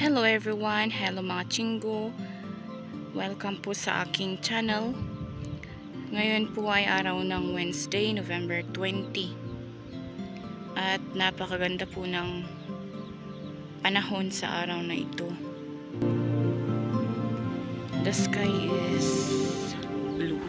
Hello everyone, hello mga chinggo. Welcome po sa aking channel. Ngayon po ay araw ng Wednesday, November 20. At napakaganda po ng panahon sa araw na ito. The sky is blue.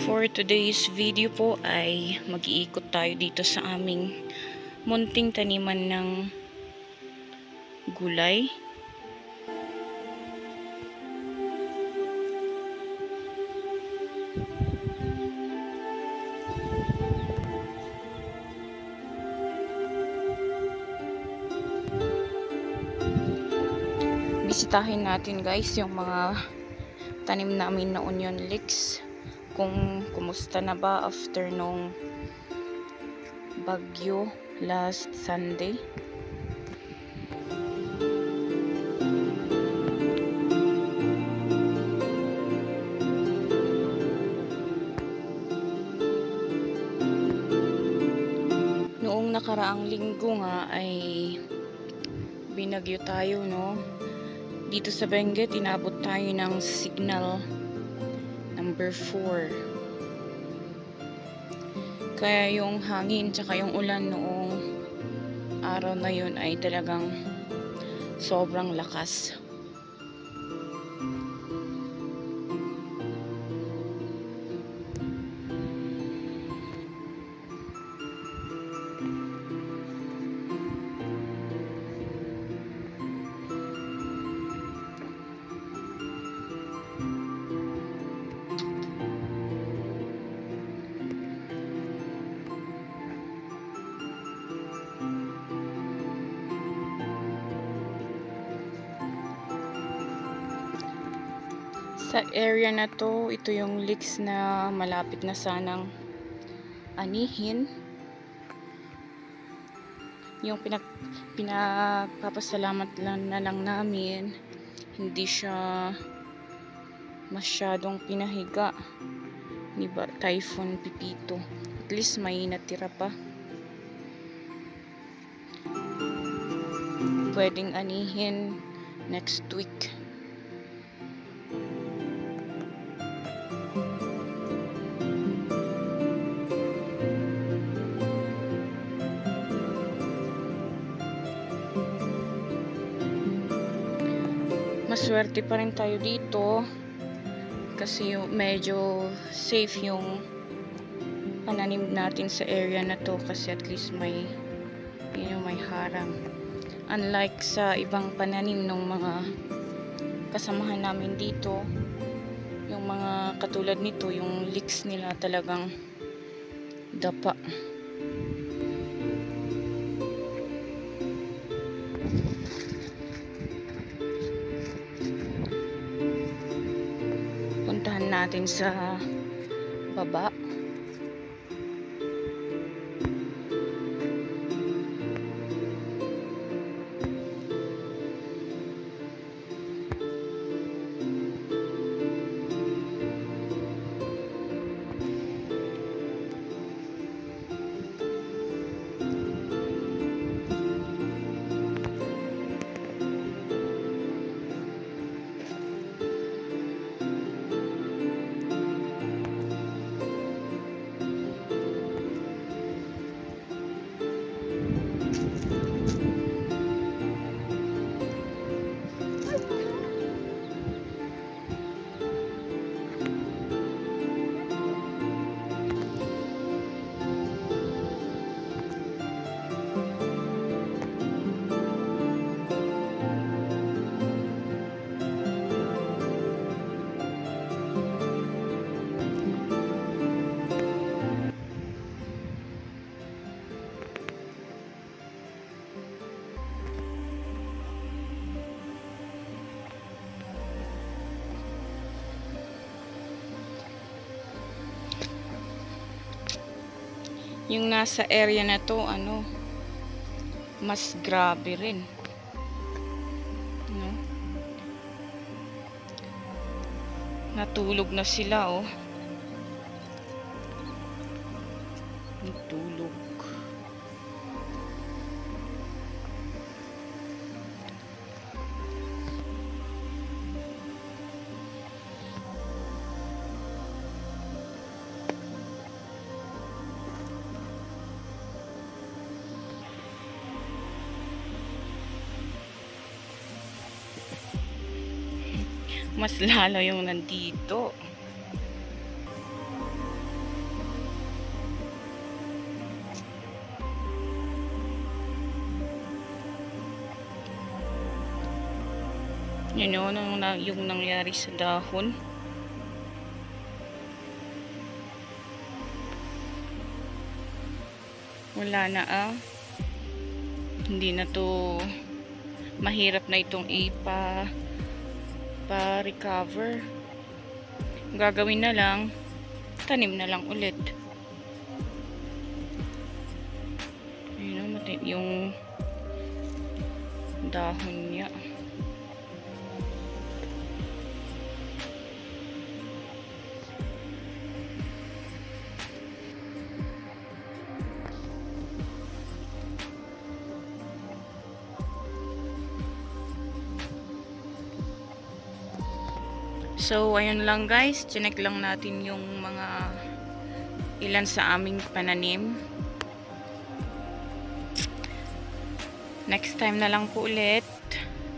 For today's video po ay mag-iikot tayo dito sa aming munting taniman ng gulay. Bisitahin natin guys yung mga tanim namin na onion leeks. Kung kumusta na ba after nung bagyo last Sunday. Noong nakaraang linggo nga ay binagyo tayo, no? Dito sa Benguet inabot tayo ng signal number 4. Kaya yung hangin tsaka yung ulan noong araw na yun ay talagang sobrang lakas. Sa area na to, ito yung leeks na malapit na sanang anihin. Yung pinapapasalamat lang na lang namin, hindi siya masyadong pinahiga ni Typhoon Pipito. At least may natira pa. Pwedeng anihin next week. Maswerte pa rin tayo dito kasi medyo safe yung pananim natin sa area na to kasi at least may may harang, unlike sa ibang pananim ng mga kasamahan namin dito. Yung mga katulad nito, yung leeks nila talagang dapa. Puntahan natin sa baba. Yung nasa area na to, mas grabe rin. No? Natulog na sila, oh. Tulog. Mas lalo yung nandito. Yun yung nangyari sa dahon. Wala na hindi na to, mahirap na itong pa-recover. Gagawin na lang, tanim na lang ulit. Ayun yung dahon niya. So, ayun lang guys. Chinek lang natin yung mga ilan sa aming pananim. Next time na lang po ulit.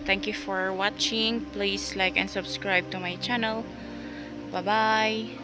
Thank you for watching. Please like and subscribe to my channel. Bye-bye.